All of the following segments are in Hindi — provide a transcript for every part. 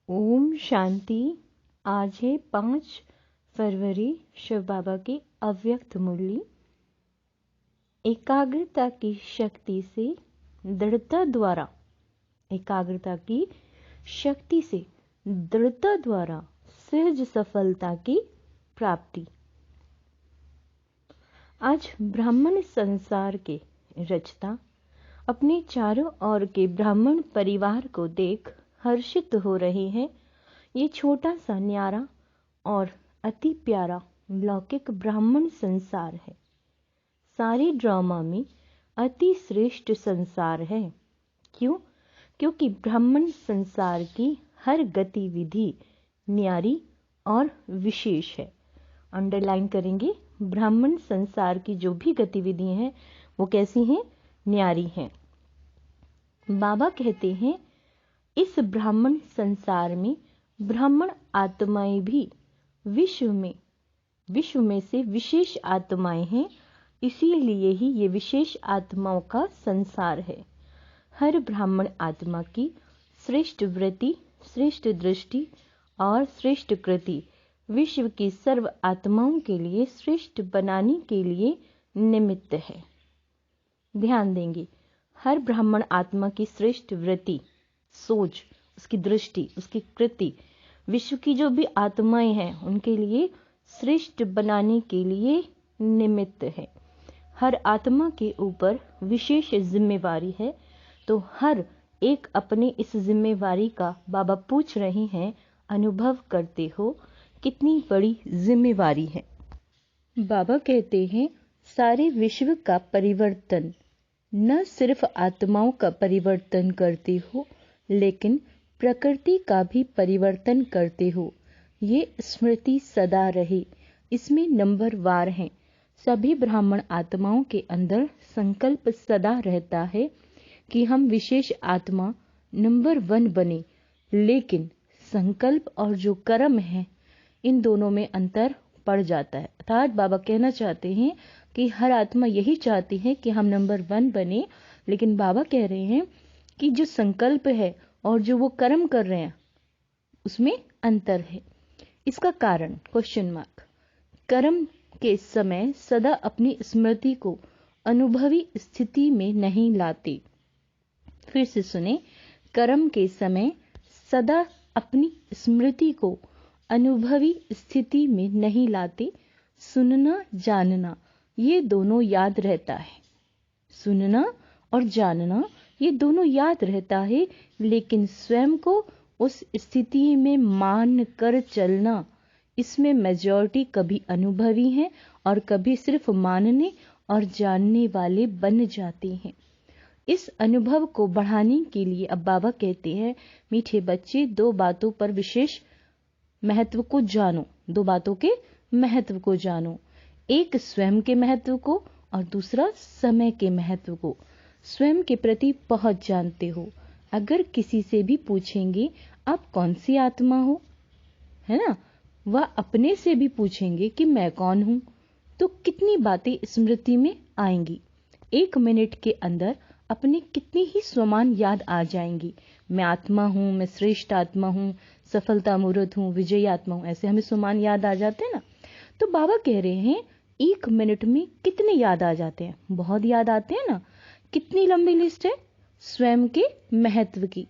ओम शांति। आज है 5 फरवरी, शिव बाबा की अव्यक्त मुरली। एकाग्रता की शक्ति से दृढ़ता द्वारा, एकाग्रता की शक्ति से दृढ़ता द्वारा सहज सफलता की प्राप्ति। आज ब्राह्मण संसार के रचता अपने चारों ओर के ब्राह्मण परिवार को देख हर्षित हो रहे हैं। ये छोटा सा न्यारा और अति प्यारा लौकिक ब्राह्मण संसार है। सारे ड्रामा में अति श्रेष्ठ संसार है। क्यों? क्योंकि ब्राह्मण संसार की हर गतिविधि न्यारी और विशेष है। अंडरलाइन करेंगे, ब्राह्मण संसार की जो भी गतिविधि हैं वो कैसी हैं? न्यारी हैं। बाबा कहते हैं इस ब्राह्मण संसार में ब्राह्मण आत्माएं भी विश्व में से विशेष आत्माएं हैं। इसीलिए ही ये विशेष आत्माओं का संसार है। हर ब्राह्मण आत्मा की श्रेष्ठ वृत्ति, श्रेष्ठ दृष्टि और श्रेष्ठ कृति विश्व की सर्व आत्माओं के लिए श्रेष्ठ बनाने के लिए निमित्त है। ध्यान देंगे, हर ब्राह्मण आत्मा की श्रेष्ठ वृत्ति, सोच, उसकी दृष्टि, उसकी कृति विश्व की जो भी आत्माएं हैं उनके लिए श्रेष्ठ बनाने के लिए निमित्त है। हर आत्मा के ऊपर विशेष जिम्मेवारी है। तो हर एक अपने इस जिम्मेवारी का बाबा पूछ रहे हैं, अनुभव करते हो कितनी बड़ी जिम्मेवारी है। बाबा कहते हैं सारे विश्व का परिवर्तन न सिर्फ आत्माओं का परिवर्तन करते हो लेकिन प्रकृति का भी परिवर्तन करते हो। ये स्मृति सदा रहे। इसमें नंबरवार हैं। सभी ब्राह्मण आत्माओं के अंदर संकल्प सदा रहता है कि हम विशेष आत्मा नंबर 1 बने। लेकिन संकल्प और जो कर्म है इन दोनों में अंतर पड़ जाता है। अर्थात बाबा कहना चाहते हैं कि हर आत्मा यही चाहती है कि हम नंबर 1 बने, लेकिन बाबा कह रहे हैं कि जो संकल्प है और जो वो कर्म कर रहे हैं उसमें अंतर है। इसका कारण क्वेश्चन मार्क। कर्म के समय सदा अपनी स्मृति को अनुभवी स्थिति में नहीं लाते। फिर से सुने, कर्म के समय सदा अपनी स्मृति को अनुभवी स्थिति में नहीं लाते। सुनना जानना ये दोनों याद रहता है। सुनना और जानना ये दोनों याद रहता है, लेकिन स्वयं को उस स्थिति में मान कर चलना, इसमें मेजॉरिटी कभी अनुभवी है और कभी सिर्फ मानने और जानने वाले बन जाते हैं। इस अनुभव को बढ़ाने के लिए अब बाबा कहते हैं, मीठे बच्चे 2 बातों पर विशेष महत्व को जानो। 2 बातों के महत्व को जानो, एक स्वयं के महत्व को और दूसरा समय के महत्व को। स्वयं के प्रति बहुत जानते हो। अगर किसी से भी पूछेंगे आप कौन सी आत्मा हो, है ना, वह अपने से भी पूछेंगे कि मैं कौन हूं, तो कितनी बातें स्मृति में आएंगी। 1 मिनट के अंदर अपने कितनी ही स्वमान याद आ जाएंगी। मैं आत्मा हूं, मैं श्रेष्ठ आत्मा हूं, सफलता मूर्त हूं, विजयी आत्मा हूं, ऐसे हमें स्वमान याद आ जाते हैं ना। तो बाबा कह रहे हैं 1 मिनट में कितने याद आ जाते हैं? बहुत याद आते हैं ना। कितनी लंबी लिस्ट है स्वयं के महत्व की।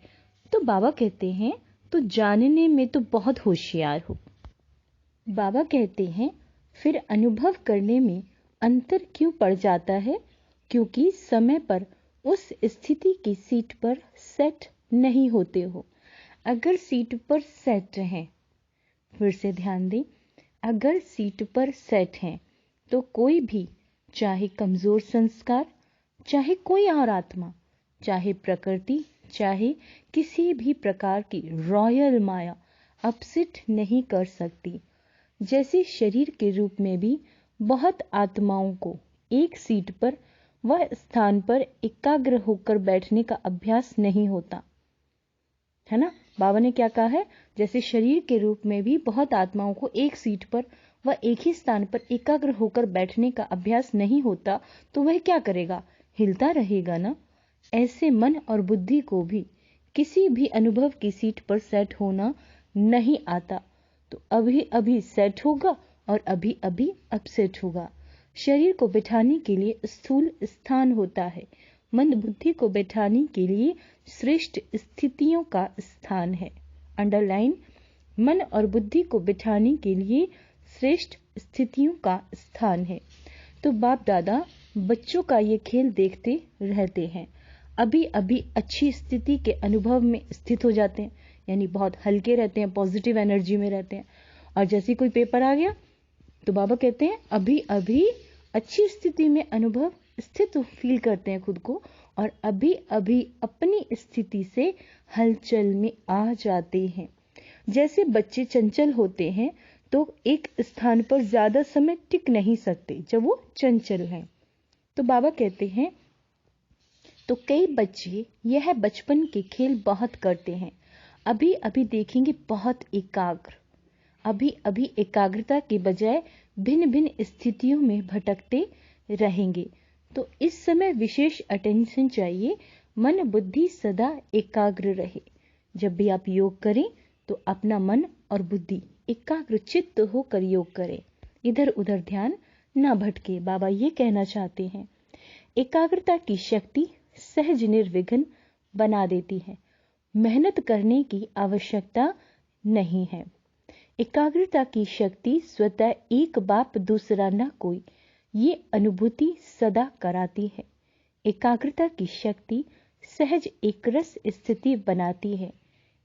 तो बाबा कहते हैं तो जानने में तो बहुत होशियार हो। बाबा कहते हैं फिर अनुभव करने में अंतर क्यों पड़ जाता है? क्योंकि समय पर उस स्थिति की सीट पर सेट नहीं होते हो। अगर सीट पर सेट हैं, फिर से ध्यान दें, अगर सीट पर सेट हैं तो कोई भी, चाहे कमजोर संस्कार, चाहे कोई और आत्मा, चाहे प्रकृति, चाहे किसी भी प्रकार की रॉयल माया अपसेट नहीं कर सकती। जैसे शरीर के रूप में भी बहुत आत्माओं को एक सीट पर वह स्थान पर एकाग्र होकर बैठने का अभ्यास नहीं होता है ना। बाबा ने क्या कहा है? जैसे शरीर के रूप में भी बहुत आत्माओं को एक सीट पर वह एक ही स्थान पर एकाग्र होकर बैठने का अभ्यास नहीं होता, तो वह क्या करेगा? हिलता रहेगा ना। ऐसे मन और बुद्धि को भी किसी भी अनुभव की सीट पर सेट होना नहीं आता, तो अभी अभी सेट होगा और अभी अभी अपसेट होगा। शरीर को बिठाने के लिए स्थूल स्थान होता है, मंद बुद्धि को बैठाने के लिए श्रेष्ठ स्थितियों का स्थान है। अंडरलाइन, मन और बुद्धि को बिठाने के लिए श्रेष्ठ स्थितियों का स्थान है। तो बाप दादा बच्चों का ये खेल देखते रहते हैं। अभी अभी अच्छी स्थिति के अनुभव में स्थित हो जाते हैं, यानी बहुत हल्के रहते हैं, पॉजिटिव एनर्जी में रहते हैं। और जैसे कोई पेपर आ गया तो बाबा कहते हैं अभी अभी अच्छी स्थिति में अनुभव स्थित फील करते हैं खुद को, और अभी अभी अपनी स्थिति से हलचल में आ जाते हैं। जैसे बच्चे चंचल होते हैं तो एक स्थान पर ज्यादा समय टिक नहीं सकते जब वो चंचल हैं। तो बाबा कहते हैं तो कई बच्चे यह बचपन के खेल बहुत करते हैं। अभी अभी देखेंगे बहुत एकाग्र, अभी अभी एकाग्रता के बजाय भिन्न भिन्न स्थितियों में भटकते रहेंगे। तो इस समय विशेष अटेंशन चाहिए, मन बुद्धि सदा एकाग्र रहे। जब भी आप योग करें तो अपना मन और बुद्धि एकाग्र चित्त होकर योग करें, इधर उधर ध्यान ना भटके। बाबा ये कहना चाहते हैं एकाग्रता की शक्ति सहज निर्विघ्न बना देती है, मेहनत करने की आवश्यकता नहीं है। एकाग्रता की शक्ति स्वतः एक बाप दूसरा न कोई, ये अनुभूति सदा कराती है। एकाग्रता की शक्ति सहज एकरस स्थिति बनाती है।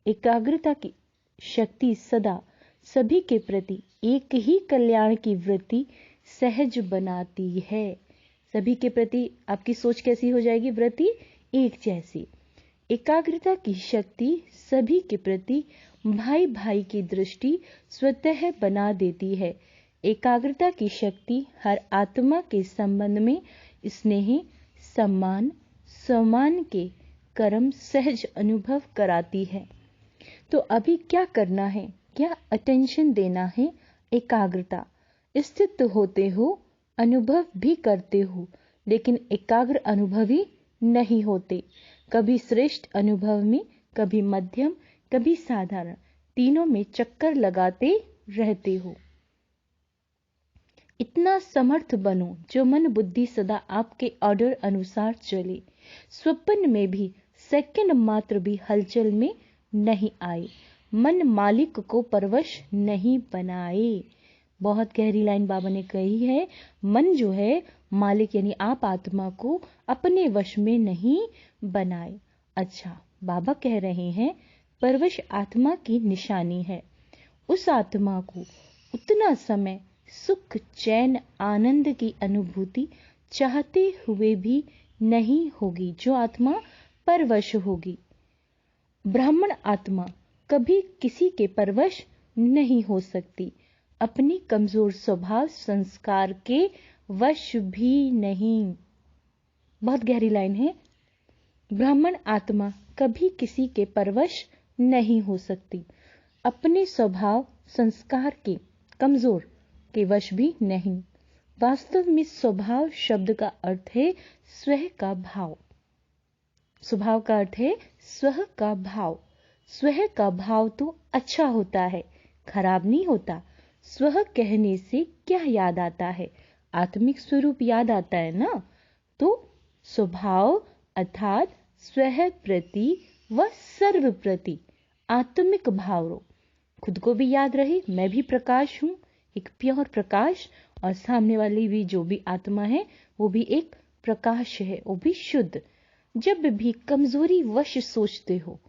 एकाग्रता की शक्ति सदा सभी के प्रति एक ही कल्याण की वृत्ति सहज बनाती है। सभी के प्रति आपकी सोच कैसी हो जाएगी? वृत्ति एक जैसी। एकाग्रता की शक्ति सभी के प्रति भाई भाई की दृष्टि स्वतः बना देती है। एकाग्रता की शक्ति हर आत्मा के संबंध में स्नेह, सम्मान, सम्मान के कर्म सहज अनुभव कराती है। तो अभी क्या करना है? क्या अटेंशन देना है? एकाग्रता। स्थित होते हो, अनुभव भी करते हो, लेकिन एकाग्र अनुभवी नहीं होते। कभी श्रेष्ठ अनुभव में, कभी मध्यम, कभी साधारण, तीनों में चक्कर लगाते रहते हो। इतना समर्थ बनो जो मन बुद्धि सदा आपके ऑर्डर अनुसार चले। स्वप्न में भी सेकंड मात्र भी हलचल में नहीं आए। मन मालिक को परवश नहीं बनाए। बहुत गहरी लाइन बाबा ने कही है। मन जो है मालिक यानी आप आत्मा को अपने वश में नहीं बनाए। अच्छा, बाबा कह रहे हैं परवश आत्मा की निशानी है। उस आत्मा को उतना समय सुख, चैन, आनंद की अनुभूति चाहते हुए भी नहीं होगी जो आत्मा परवश होगी। ब्राह्मण आत्मा कभी किसी के परवश नहीं हो सकती, अपनी कमजोर स्वभाव संस्कार के वश भी नहीं। बहुत गहरी लाइन है। ब्राह्मण आत्मा कभी किसी के परवश नहीं हो सकती, अपने स्वभाव संस्कार के कमजोर के वश भी नहीं। वास्तव में स्वभाव शब्द का अर्थ है स्वह का भाव। स्वभाव का अर्थ है स्वह का भाव। स्वह का भाव तो अच्छा होता है, खराब नहीं होता। स्वह कहने से क्या याद आता है? आत्मिक स्वरूप याद आता है ना। तो स्वभाव अर्थात स्वह प्रति व सर्व प्रति आत्मिक भाव रो। खुद को भी याद रहे मैं भी प्रकाश हूँ, एक प्योर प्रकाश, और सामने वाली भी जो भी आत्मा है वो भी एक प्रकाश है, वो भी शुद्ध। जब भी कमजोरी वश सोचते हो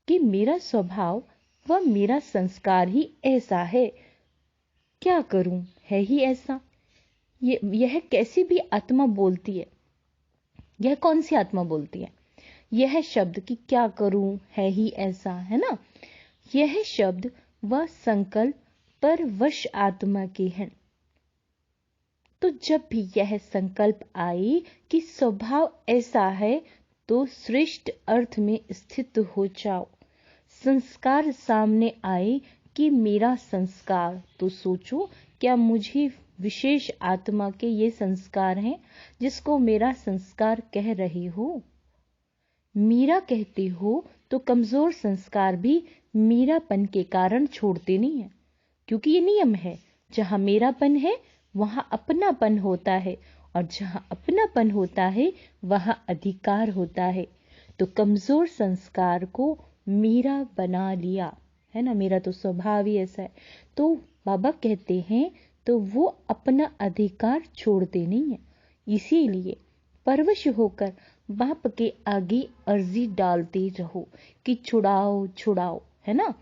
कि मेरा स्वभाव व मेरा संस्कार ही ऐसा है, क्या करूं, है ही ऐसा, यह कैसी भी आत्मा बोलती है। यह कौन सी आत्मा बोलती है? यह शब्द कि क्या करूं, है ही ऐसा, है ना। यह शब्द व संकल्प पर वश आत्मा के हैं। तो जब भी यह संकल्प आए कि स्वभाव ऐसा है तो श्रेष्ठ अर्थ में स्थित हो जाओ। संस्कार सामने आए कि मेरा संस्कार, तो सोचो क्या मुझे विशेष आत्मा के ये संस्कार हैं जिसको मेरा संस्कार कह रही हो। मीरा कहते हो तो कमजोर संस्कार भी मीरापन के कारण छोड़ते नहीं है, क्योंकि ये नियम है, जहां मेरापन है वहां अपनापन होता है, और जहां अपनापन होता है वहां अधिकार होता है। तो कमजोर संस्कार को मीरा बना लिया है ना, मेरा तो स्वभाव ही ऐसा है। तो बाबा कहते हैं तो वो अपना अधिकार छोड़ते नहीं है, इसीलिए परवश होकर बाप के आगे अर्जी डालते रहो कि छुड़ाओ छुड़ाओ, है ना।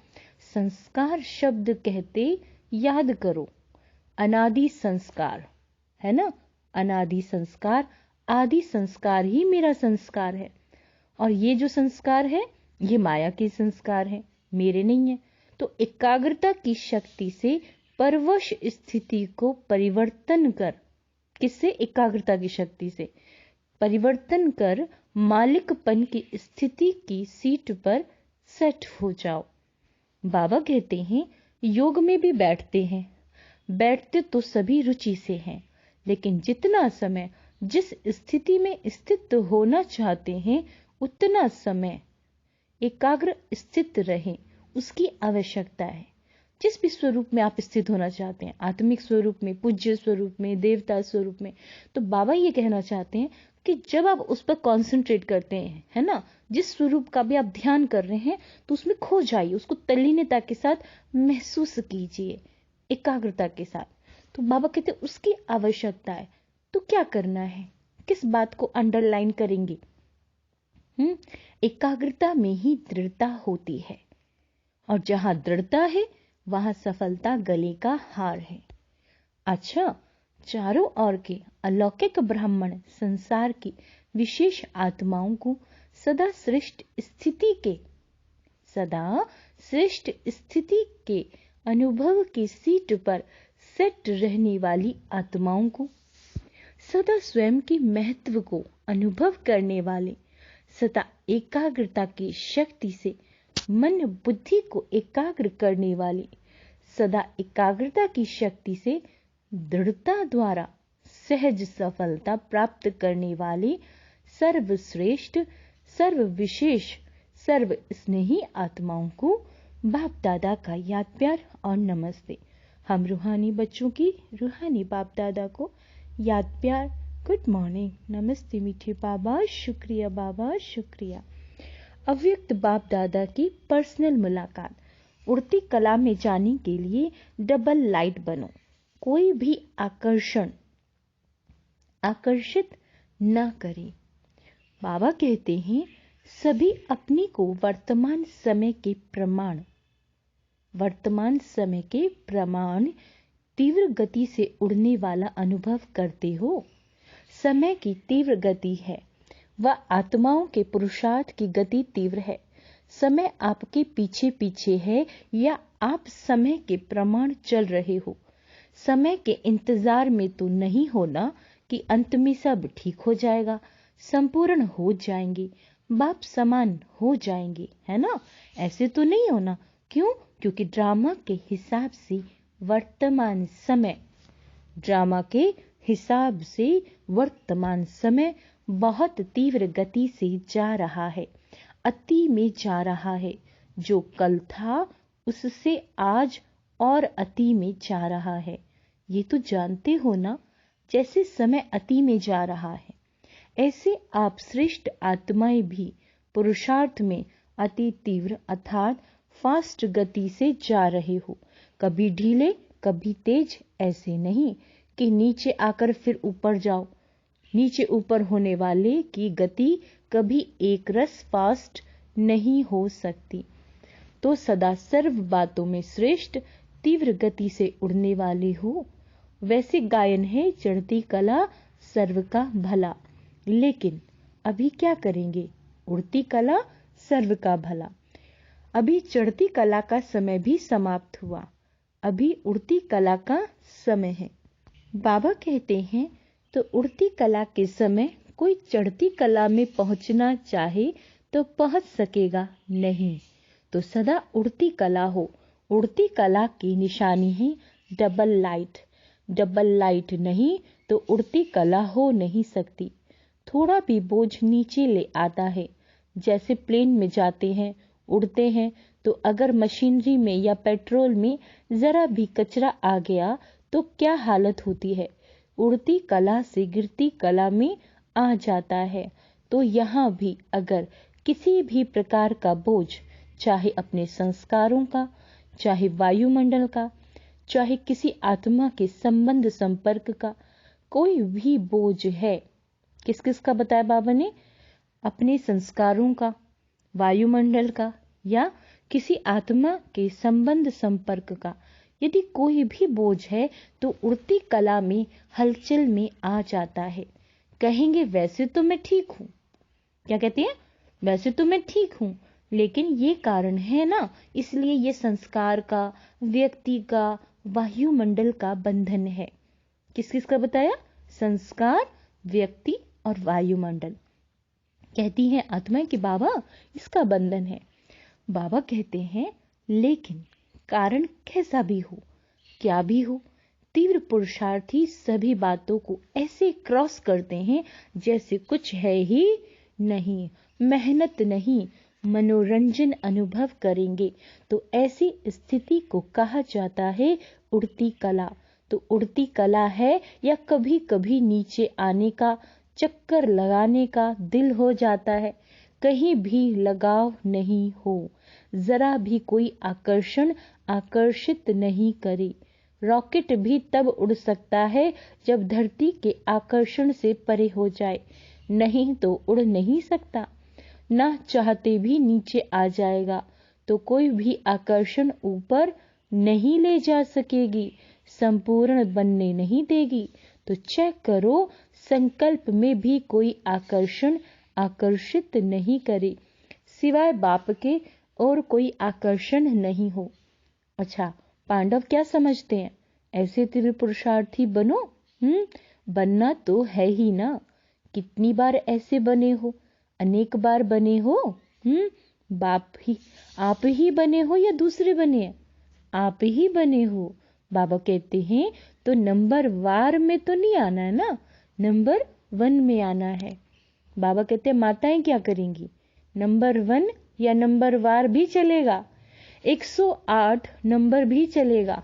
संस्कार शब्द कहते याद करो, अनादि संस्कार, है ना। अनादि संस्कार, आदि संस्कार ही मेरा संस्कार है, और ये जो संस्कार है ये माया के संस्कार है, मेरे नहीं है। तो एकाग्रता की शक्ति से परवश स्थिति को परिवर्तन कर, किससे? एकाग्रता की शक्ति से परिवर्तन कर मालिकपन की स्थिति की सीट पर सेट हो जाओ। बाबा कहते हैं योग में भी बैठते हैं, बैठते तो सभी रुचि से हैं, लेकिन जितना समय जिस स्थिति में स्थित होना चाहते हैं उतना समय एकाग्र स्थित रहे, उसकी आवश्यकता है। जिस भी स्वरूप में आप स्थित होना चाहते हैं, आत्मिक स्वरूप में, पूज्य स्वरूप में, देवता स्वरूप में, तो बाबा ये कहना चाहते हैं कि जब आप उस पर कॉन्सेंट्रेट करते हैं, है ना, जिस स्वरूप का भी आप ध्यान कर रहे हैं, तो उसमें खो जाइए, उसको तल्लीनता के साथ महसूस कीजिए, एकाग्रता के साथ। तो बाबा कहते हैं उसकी आवश्यकता है। तो क्या करना है, किस बात को अंडरलाइन करेंगे? एकाग्रता में ही दृढ़ता होती है, और जहां दृढ़ता है वहां सफलता गले का हार है। अच्छा, चारों ओर के अलौकिक ब्राह्मण संसार की विशेष आत्माओं को सदा श्रेष्ठ स्थिति के अनुभव की सीट पर सेट रहने वाली आत्माओं को, सदा स्वयं के महत्व को अनुभव करने वाले, सदा एकाग्रता की शक्ति से मन बुद्धि को एकाग्र करने वाले, सदा एकाग्रता की शक्ति से दृढ़ता द्वारा सहज सफलता प्राप्त करने वाले सर्वश्रेष्ठ, सर्वविशेष, सर्व स्नेही आत्माओं को बाप दादा का याद प्यार और नमस्ते। हम रूहानी बच्चों की रूहानी बाप दादा को याद प्यार, गुड मॉर्निंग, नमस्ते मीठे बाबा, शुक्रिया बाबा, शुक्रिया। अव्यक्त बाप दादा की पर्सनल मुलाकात। उड़ती कला में जाने के लिए डबल लाइट बनो, कोई भी आकर्षित न करे। बाबा कहते हैं सभी अपने को वर्तमान समय के प्रमाण तीव्र गति से उड़ने वाला अनुभव करते हो। समय की तीव्र गति है, वह आत्माओं के पुरुषार्थ की गति तीव्र है। समय आपके पीछे पीछे है या आप समय के प्रमाण चल रहे हो। समय के इंतजार में तो नहीं होना कि अंत में सब ठीक हो जाएगा, संपूर्ण हो जाएंगे, बाप समान हो जाएंगे, है ना। ऐसे तो नहीं होना। क्यों? क्योंकि ड्रामा के हिसाब से वर्तमान समय बहुत तीव्र गति से जा रहा है, अति में जा रहा है। जो कल था उससे आज और अति में जा रहा है। ये तो जानते हो ना, जैसे समय अति में जा रहा है, ऐसे आप श्रेष्ठ आत्माएं भी पुरुषार्थ में अति तीव्र अर्थात फास्ट गति से जा रहे हो। कभी ढीले कभी तेज, ऐसे नहीं कि नीचे आकर फिर ऊपर जाओ। नीचे ऊपर होने वाले की गति कभी एक रस फास्ट नहीं हो सकती। तो सदा सर्व बातों में श्रेष्ठ, तीव्र गति से उड़ने वाले हो। वैसे गायन है चढ़ती कला सर्व का भला, लेकिन अभी क्या करेंगे? उड़ती कला सर्व का भला। अभी चढ़ती कला का समय भी समाप्त हुआ, अभी उड़ती कला का समय है। बाबा कहते हैं तो उड़ती कला के समय कोई चढ़ती कला में पहुंचना चाहे तो पहुंच सकेगा नहीं। तो सदा उड़ती कला हो। उड़ती कला की निशानी है डबल लाइट। डबल लाइट नहीं तो उड़ती कला हो नहीं सकती। थोड़ा भी बोझ नीचे ले आता है, जैसे प्लेन में जाते हैं, उड़ते हैं, तो अगर मशीनरी में या पेट्रोल में जरा भी कचरा आ गया तो क्या हालत होती है, उड़ती कला से गिरती कला में आ जाता है। तो यहाँ भी अगर किसी भी प्रकार का बोझ, चाहे अपने संस्कारों का, चाहे वायुमंडल का, चाहे किसी आत्मा के संबंध संपर्क का, कोई भी बोझ है, किस किस का बताया बाबा ने, अपने संस्कारों का, वायुमंडल का या किसी आत्मा के संबंध संपर्क का, यदि कोई भी बोझ है तो उड़ती कला में हलचल में आ जाता है। कहेंगे वैसे तो मैं ठीक हूं, क्या कहते हैं, वैसे तो मैं ठीक हूं, लेकिन ये कारण है ना, इसलिए ये संस्कार का, व्यक्ति का, वायुमंडल का बंधन है। किस किस का बताया, संस्कार, व्यक्ति और वायुमंडल। कहती हैं आत्माएं कि बाबा इसका बंधन है। बाबा कहते हैं लेकिन कारण कैसा भी हो, क्या भी हो, तीव्र पुरुषार्थी सभी बातों को ऐसे क्रॉस करते हैं जैसे कुछ है ही नहीं, मेहनत नहीं, मनोरंजन अनुभव करेंगे। तो ऐसी स्थिति को कहा जाता है उड़ती कला। तो उड़ती कला है या कभी कभी नीचे आने का, चक्कर लगाने का दिल हो जाता है, कहीं भी लगाव नहीं हो, जरा भी कोई आकर्षण आकर्षित नहीं करे। रॉकेट भी तब उड़ सकता है जब धरती के आकर्षण से परे हो जाए, नहीं तो उड़ नहीं सकता, ना चाहते भी नीचे आ जाएगा। तो कोई भी आकर्षण ऊपर नहीं ले जा सकेगी, संपूर्ण बनने नहीं देगी। तो चेक करो, संकल्प में भी कोई आकर्षण आकर्षित नहीं करे, सिवाय बाप के और कोई आकर्षण नहीं हो। अच्छा, पांडव क्या समझते हैं, ऐसे तीव्र पुरुषार्थी बनो, बनना तो है ही ना। कितनी बार ऐसे बने हो, अनेक बार बने हो, आप ही बने हो या दूसरे बने हैं, आप ही बने हो। बाबा कहते हैं तो नंबर वार में तो नहीं आना है ना, नंबर 1 में आना है। बाबा कहते हैं माताएं क्या करेंगी, नंबर 1 या नंबर वार भी चलेगा, 108 नंबर भी चलेगा।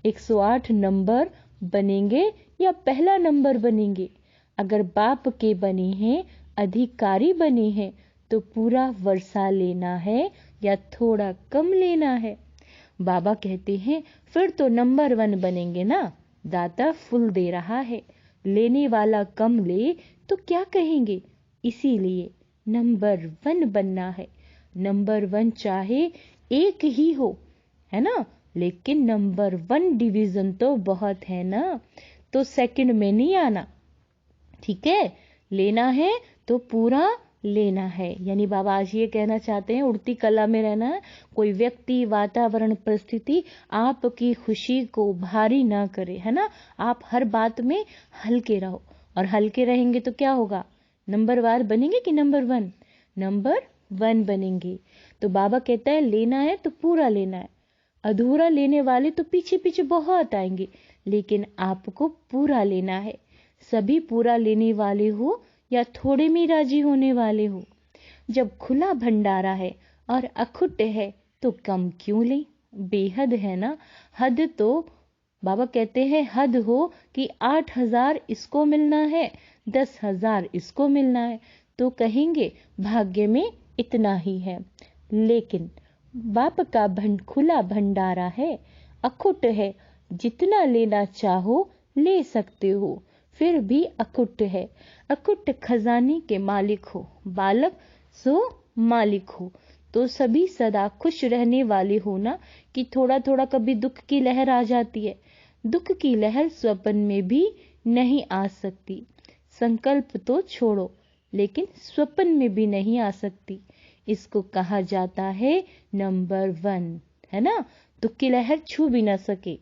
108 नंबर बनेंगे या पहला नंबर बनेंगे। अगर बाप के बने हैं, अधिकारी बने हैं, तो पूरा वर्षा लेना है या थोड़ा कम लेना है। बाबा कहते हैं फिर तो नंबर 1 बनेंगे ना, दाता फुल दे रहा है, लेने वाला कम ले तो क्या कहेंगे, इसीलिए नंबर 1 बनना है। नंबर 1 चाहे एक ही हो, है ना, लेकिन नंबर 1 डिवीजन तो बहुत है ना, तो सेकंड में नहीं आना, ठीक है, लेना है तो पूरा लेना है। यानी बाबा आज ये कहना चाहते हैं उड़ती कला में रहना है, कोई व्यक्ति, वातावरण, परिस्थिति आपकी खुशी को भारी ना करे, है ना, आप हर बात में हल्के रहो, और हल्के रहेंगे तो क्या होगा, नंबर वार बनेंगे कि नंबर 1, नंबर 1 बनेंगे। तो बाबा कहता है लेना है तो पूरा लेना है, अधूरा लेने वाले तो पीछे पीछे बहुत आएंगे, लेकिन आपको पूरा लेना है। सभी पूरा लेने वाले हो या थोड़े में राजी होने वाले हो। जब खुला भंडारा है और अखुट है तो कम क्यों ले, बेहद है ना। हद तो बाबा कहते हैं हद हो कि 8,000 इसको मिलना है, 10,000 इसको मिलना है, तो कहेंगे भाग्य में इतना ही है। लेकिन बाप का खुला भंडारा है, अखुट है, जितना लेना चाहो ले सकते हो, फिर भी अखुट है। अखुट खजाने के मालिक हो, बालक सो मालिक हो। तो सभी सदा खुश रहने वाले हो ना, कि थोड़ा थोड़ा कभी दुख की लहर आ जाती है, दुख की लहर स्वप्न में भी नहीं आ सकती। संकल्प तो छोड़ो, लेकिन स्वप्न में भी नहीं आ सकती। इसको कहा जाता है नंबर 1, है ना, दुख की लहर छू भी ना सके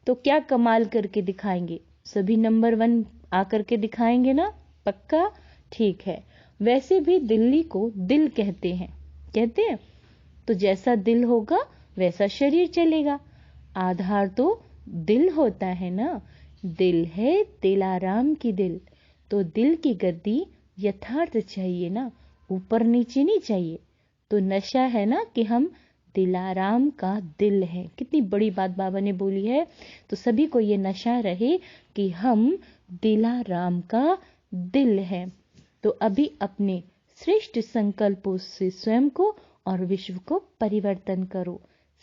तो क्या कमाल करके दिखाएंगे, सभी नंबर 1 आकर के दिखाएंगे ना, पक्का, ठीक है। वैसे भी दिल्ली को दिल कहते हैं, तो जैसा दिल होगा वैसा शरीर चलेगा। आधार तो दिल होता है ना, दिल है दिलाराम की दिल, तो दिल की गद्दी यथार्थ चाहिए ना, ऊपर नीचे नहीं चाहिए। तो नशा है ना कि हम दिलाराम का दिल है। कितनी बड़ी बात बाबा ने बोली है। तो सभी को ये नशा रहे कि हम दिलाराम का दिल है। तो अभी अपने श्रेष्ठ संकल्पों से स्वयं को और विश्व को परिवर्तन करो।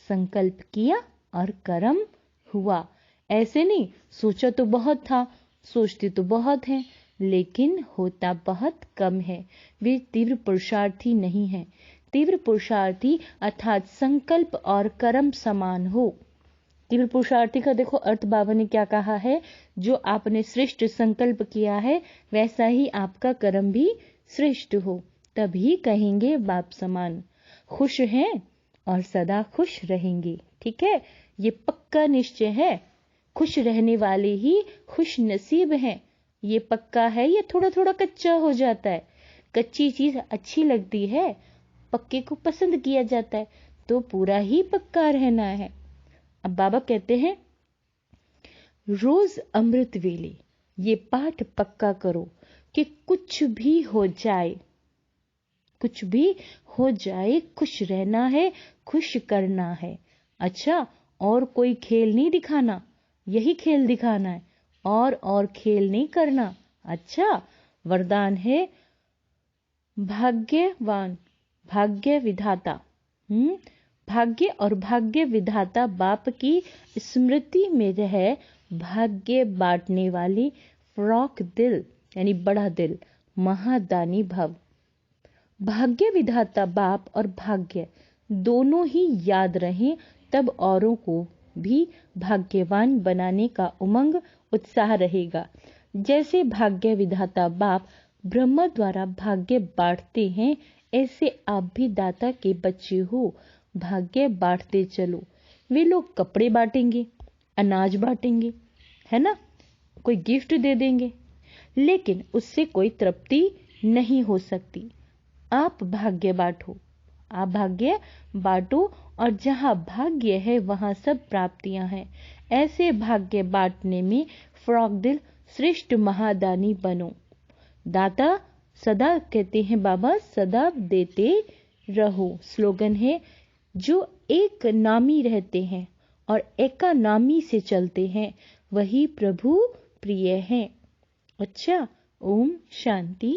संकल्प किया और कर्म हुआ। ऐसे नहीं सोचा तो बहुत था, सोचते तो बहुत हैं, लेकिन होता बहुत कम है। वे तीव्र पुरुषार्थी नहीं है। तीव्र पुरुषार्थी अर्थात संकल्प और कर्म समान हो। तीव्र पुरुषार्थी का देखो अर्थ बाबा ने क्या कहा है। जो आपने श्रेष्ठ संकल्प किया है वैसा ही आपका कर्म भी श्रेष्ठ हो, तभी कहेंगे बाप समान। खुश हैं और सदा खुश रहेंगे। ठीक है, ये पक्का निश्चय है। खुश रहने वाले ही खुश नसीब हैं। ये पक्का है, ये थोड़ा थोड़ा कच्चा हो जाता है। कच्ची चीज अच्छी लगती है, पक्के को पसंद किया जाता है, तो पूरा ही पक्का रहना है। अब बाबा कहते हैं रोज अमृत वेले ये पाठ पक्का करो कि कुछ भी हो जाए, कुछ भी हो जाए, खुश रहना है, खुश करना है। अच्छा, और कोई खेल नहीं दिखाना, यही खेल दिखाना है, और खेल नहीं करना। अच्छा, वरदान है भाग्यवान भाग्य विधाता। भाग्य और भाग्य विधाता बाप की स्मृति में रह भाग्य बांटने वाली फ्रॉक दिल यानी बड़ा दिल महादानी भव। भाग्य विधाता बाप और भाग्य दोनों ही याद रहें, तब औरों को भी भाग्यवान बनाने का उमंग उत्साह रहेगा। जैसे भाग्य विधाता बाप ब्रह्मा द्वारा भाग्य बांटते हैं, ऐसे आप भी दाता के बच्चे हो, भाग्य बांटते चलो। वे लोग कपड़े बांटेंगे, अनाज बांटेंगे, है ना, कोई गिफ्ट दे देंगे, लेकिन उससे कोई तृप्ति नहीं हो सकती। आप भाग्य बांटो, आप भाग्य बांटो, और जहां भाग्य है वहां सब प्राप्तियां हैं। ऐसे भाग्य बांटने में फ्रॉक दिल श्रेष्ठ महादानी बनो। दाता सदा कहते हैं बाबा, सदा देते रहो। स्लोगन है जो एक नामी रहते हैं और एका नामी से चलते हैं, वही प्रभु प्रिय हैं। अच्छा, ओम शांति।